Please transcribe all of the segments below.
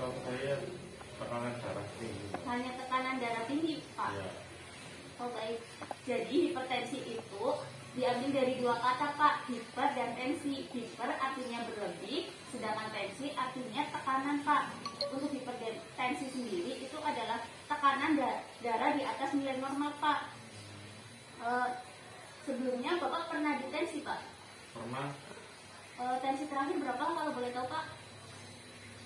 Setahu saya tekanan darah tinggi. Hanya tekanan darah tinggi, Pak. Ya. Oh baik. Jadi hipertensi itu diambil dari dua kata, Pak, hiper dan tensi. Hiper artinya berlebih, sedangkan tensi artinya tekanan, Pak. Untuk hipertensi sendiri itu adalah tekanan darah di atas nilai normal, Pak. Sebelumnya Bapak pernah ditensi, Pak? Pernah. Tensi terakhir berapa kalau boleh tahu, Pak?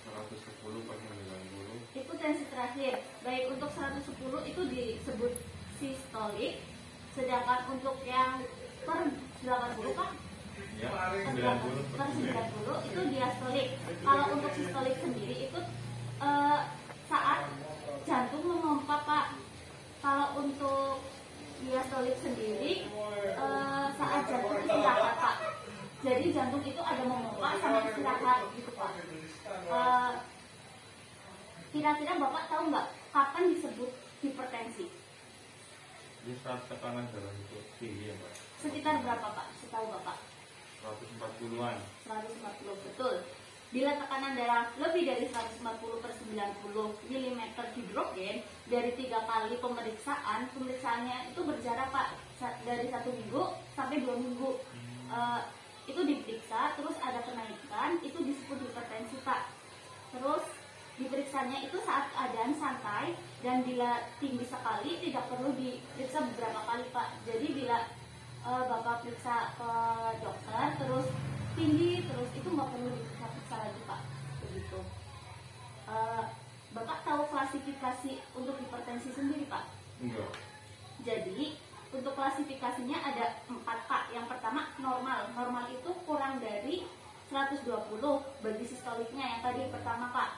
110/90. Itu tensi terakhir. Baik, untuk 110 itu disebut sistolik, sedangkan untuk yang per 80, Pak, Ya, per 90 per 90 itu diastolik. Kalau untuk sistolik sendiri itu saat jantung memompa, Pak. Kalau untuk diastolik sendiri saat jantung istirahat, Pak. Jadi jantung itu ada memompa sama istirahat gitu, Pak. Kira-kira Bapak tahu nggak kapan disebut hipertensi? Jadi saat tekanan darah itu tinggi ya, Pak. Sekitar berapa, Pak? Setahu Bapak? 140-an. 140, betul. Bila tekanan darah lebih dari 140/90 mm hidrogen dari 3 kali pemeriksaannya itu berjarak, Pak, dari 1 minggu sampai 2 minggu. Itu diperiksa, terus ada kenaikan, itu disebut hipertensi, Pak. Terus diperiksanya itu saat keadaan santai, dan bila tinggi sekali tidak perlu diperiksa beberapa kali, Pak. Jadi bila Bapak periksa ke dokter terus tinggi terus, itu nggak perlu diperiksa lagi, Pak. Begitu. Bapak tahu klasifikasi untuk hipertensi sendiri, Pak? Enggak. Jadi untuk klasifikasinya ada 4, Pak. Yang pertama normal. Normal itu kurang dari 120 bagi sistoliknya yang tadi pertama, Pak.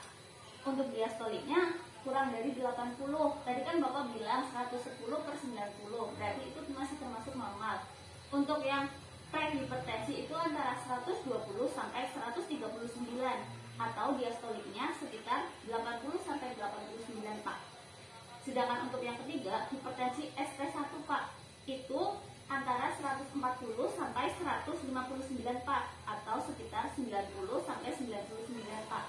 Untuk diastoliknya kurang dari 80. Tadi kan Bapak bilang 110/90, berarti itu masih termasuk normal. Untuk yang prehipertensi itu antara 120 sampai 139, atau diastoliknya sekitar 80 sampai 89, Pak. Sedangkan untuk yang ketiga, hipertensi ST1, Pak, itu antara 140 sampai 159, Pak, atau sekitar 90 sampai 99, Pak.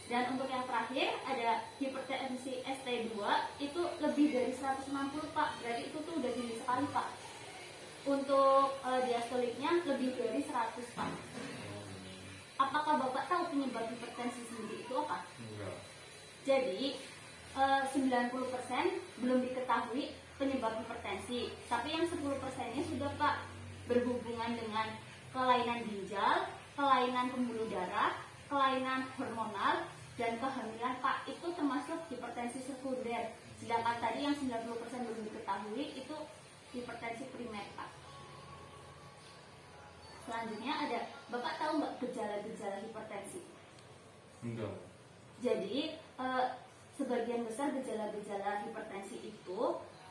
Dan untuk yang terakhir ada hipertensi ST2, itu lebih dari 160, Pak. Berarti itu tuh udah tinggi sekali, Pak. Untuk diastoliknya lebih dari 100, Pak. Apakah Bapak tahu penyebab hipertensi sendiri itu apa? Enggak. Jadi 90% belum diketahui penyebab hipertensi, tapi yang 10%-nya sudah, Pak, berhubungan dengan kelainan ginjal, kelainan pembuluh darah, kelainan hormonal, dan kehamilan, Pak. Itu termasuk hipertensi sekunder. Sedangkan tadi yang 90% belum diketahui itu hipertensi primer, Pak. Selanjutnya ada, Bapak tahu nggak gejala-gejala hipertensi? Enggak. Jadi sebagian besar gejala-gejala hipertensi itu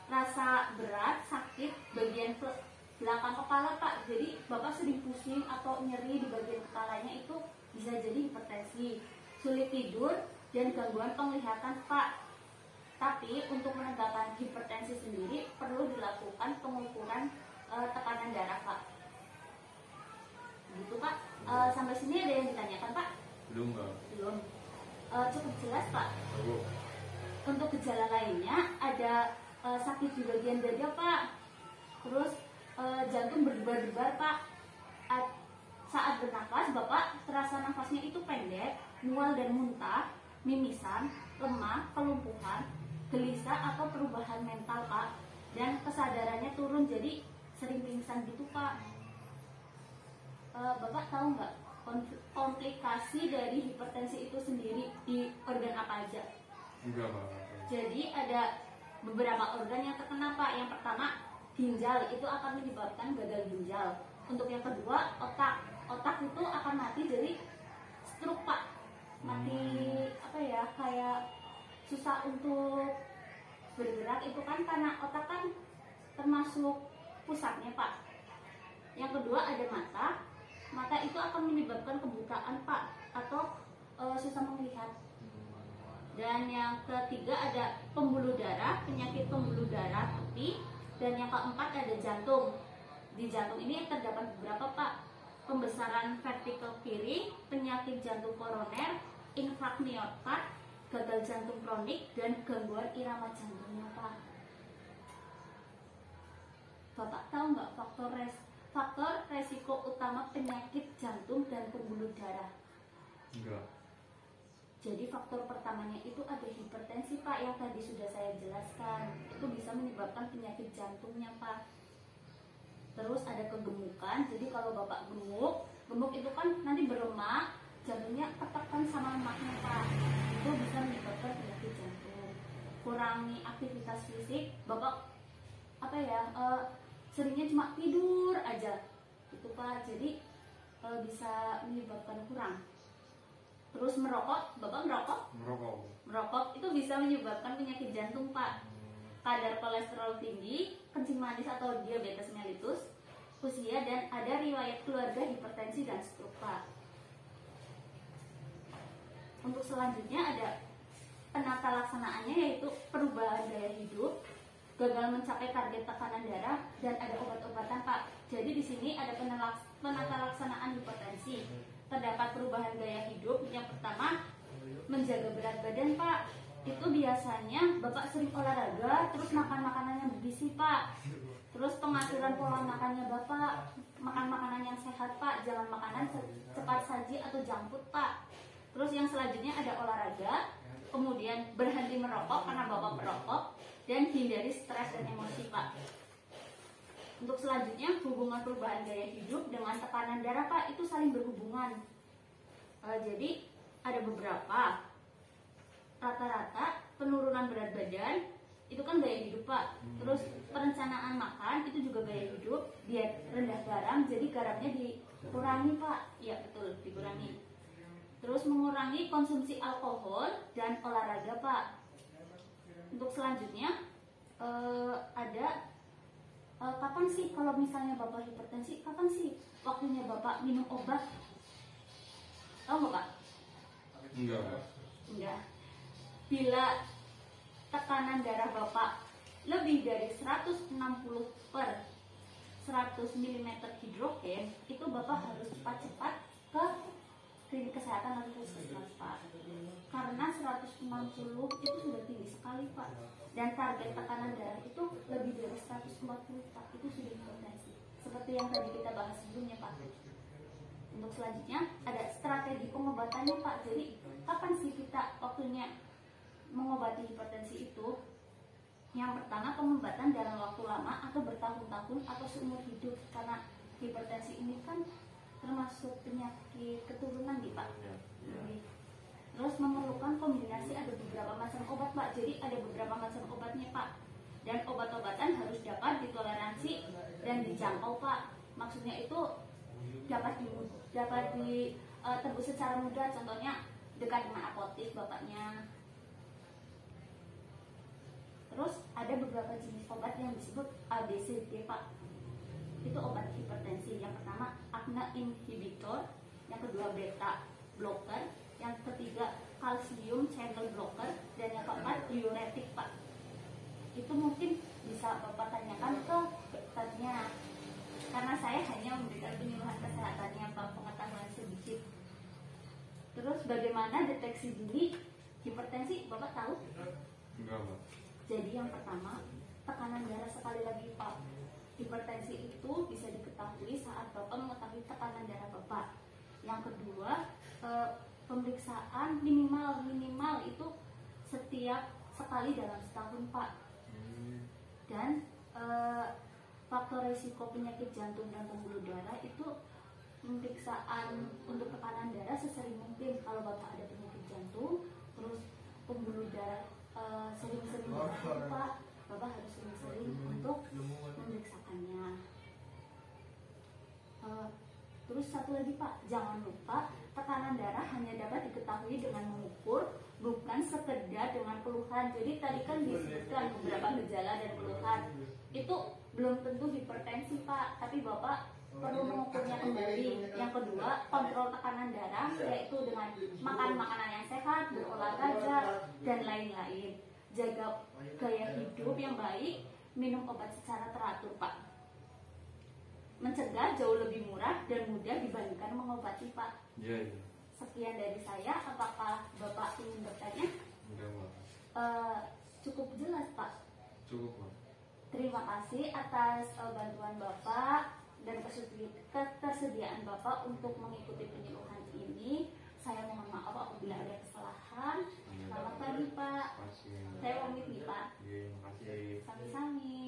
rasa berat, sakit bagian belakang kepala, Pak. Jadi Bapak sering pusing atau nyeri di bagian kepalanya, itu bisa jadi hipertensi. Sulit tidur dan gangguan penglihatan, Pak. Tapi untuk menegakkan hipertensi sendiri perlu dilakukan pengukuran tekanan darah, Pak. Gitu, Pak. Sampai sini ada yang ditanyakan, Pak? Belum, Pak. Belum. Cukup jelas, Pak. Tahu. Untuk gejala lainnya ada sakit di bagian dada, Pak. Terus jantung berdebar-debar, Pak. Saat bernapas, Bapak terasa nafasnya itu pendek, mual dan muntah, mimisan, lemah, kelumpuhan, gelisah atau perubahan mental, Pak. Dan kesadarannya turun, jadi sering pingsan gitu, Pak. Bapak tahu nggak komplikasi dari hipertensi itu sendiri di organ apa aja? Enggak, Pak. Jadi ada beberapa organ yang terkena, Pak. Yang pertama ginjal, itu akan menyebabkan gagal ginjal. Untuk yang kedua otak. Otak itu akan mati jadi stroke, Pak. Mati apa ya, kayak susah untuk bergerak, itu kan karena otak kan termasuk pusatnya, Pak. Yang kedua ada mata. Mata itu akan menyebabkan kebutaan, Pak, atau susah melihat. Dan yang ketiga ada pembuluh darah, penyakit pembuluh darah putih. Dan yang keempat ada jantung. Di jantung ini terdapat beberapa, Pak. Pembesaran vertikal kiri, penyakit jantung koroner, infark miokard, gagal jantung kronik, dan gangguan irama jantungnya Pak. Bapak tahu nggak faktor resiko utama penyakit jantung dan pembuluh darah? Enggak. Jadi faktor pertamanya itu ada hipertensi Pak, yang tadi sudah saya jelaskan. Itu bisa menyebabkan penyakit jantungnya Pak. Terus ada kegemukan. Jadi kalau Bapak gemuk itu kan nanti berlemak, jantungnya ketekan sama lemaknya Pak. Itu bisa menyebabkan penyakit jantung. Kurangi aktivitas fisik, Bapak seringnya cuma tidur aja itu Pak, jadi bisa menyebabkan kurang. Terus merokok, Bapak merokok itu bisa menyebabkan penyakit jantung Pak. Kadar kolesterol tinggi, kencing manis atau diabetes mellitus, usia, dan ada riwayat keluarga hipertensi dan stroke Pak. Untuk selanjutnya ada penata laksanaannya, yaitu perubahan gaya hidup, gagal mencapai target tekanan darah, dan ada obat-obatan Pak. Jadi di sini ada penata laksanaan hipertensi. Terdapat perubahan gaya hidup. Yang pertama, menjaga berat badan Pak. Itu biasanya Bapak sering olahraga, terus makan makanan yang bergizi Pak. Terus pengaturan pola makannya Bapak, makan makanan yang sehat Pak, jangan makanan cepat saji atau junk food Pak. Terus yang selanjutnya ada olahraga, kemudian berhenti merokok karena Bapak merokok, dan hindari stres dan emosi Pak. Untuk selanjutnya, hubungan perubahan gaya hidup dengan tekanan darah Pak, itu saling berhubungan. Jadi ada beberapa. Rata-rata penurunan berat badan itu kan gaya hidup Pak. Terus perencanaan makan itu juga gaya hidup. Diet rendah garam, jadi garamnya dikurangi Pak. Iya betul, dikurangi. Terus mengurangi konsumsi alkohol dan olahraga Pak. Untuk selanjutnya ada kapan sih kalau misalnya Bapak hipertensi, kapan sih waktunya Bapak minum obat? Tahu nggak Pak? Enggak. Bila tekanan darah Bapak lebih dari 160 per 100 mm hidrogen, itu Bapak harus cepat-cepat ke klinik kesehatan atau puskesmas Pak. Karena 160 itu sudah tinggi sekali Pak. Dan target tekanan darah itu lebih dari 140 Pak. Itu sudah hipertensi. Seperti yang tadi kita bahas sebelumnya Pak. Untuk selanjutnya ada strategi pengobatannya Pak. Jadi kapan sih kita waktunya mengobati hipertensi itu? Yang pertama, pengobatan dalam waktu lama atau bertahun-tahun atau seumur hidup. Karena hipertensi ini kan termasuk penyakit keturunan nih Pak. Terus memerlukan kombinasi, ada beberapa macam obat Pak. Jadi ada beberapa macam obatnya Pak. Dan obat-obatan harus dapat ditoleransi dan dijangkau Pak. Maksudnya itu dapat ditebus secara mudah. Contohnya dekat dengan apotik Bapaknya. Terus ada beberapa jenis obat yang disebut ABCD Pak. Itu obat hipertensi. Yang pertama ACNA inhibitor, yang kedua beta blocker, yang ketiga kalsium channel blocker, dan yang keempat diuretik Pak. Itu mungkin bisa Bapak tanyakan ke dokternya, karena saya hanya memberikan penyuluhan kesehatannya Pak, pengetahuan sedikit. Terus bagaimana deteksi dini hipertensi, Bapak tahu? Enggak Pak. Jadi yang pertama, tekanan darah. Sekali lagi Pak, hipertensi itu bisa diketahui saat Bapak mengetahui tekanan darah Bapak. Yang kedua, pemeriksaan minimal itu setiap sekali dalam setahun Pak. Dan faktor risiko penyakit jantung dan pembuluh darah itu pemeriksaan untuk tekanan darah sesering mungkin. Kalau Bapak ada penyakit jantung, terus pembuluh darah sering-sering Pak, Bapak harus sering-sering untuk memeriksakannya. Terus satu lagi Pak, jangan lupa tekanan darah hanya dapat diketahui dengan mengukur, bukan sekedar dengan keluhan. Jadi tadi kan disebutkan beberapa gejala dan keluhan. Itu belum tentu hipertensi Pak, tapi Bapak perlu mengukurnya kembali. Yang kedua, kontrol tekanan darah, yaitu dengan makan makanan yang sehat, berolahraga, dan lain-lain. Jaga gaya hidup yang baik, minum obat secara teratur Pak. Mencegah jauh lebih murah dan mudah dibandingkan mengobati Pak. Iya. Sekian dari saya. Apakah Bapak ingin bertanya? Enggak, Mbak. Cukup jelas Pak. Cukup, Mbak. Terima kasih atas bantuan Bapak dan ketersediaan Bapak untuk mengikuti penyuluhan ini. Saya mohon maaf apabila ada kesalahan. Selamat pagi Pak. Terima kasih. Saya pamit nih Pak. Iya, terima kasih. Sami-sami.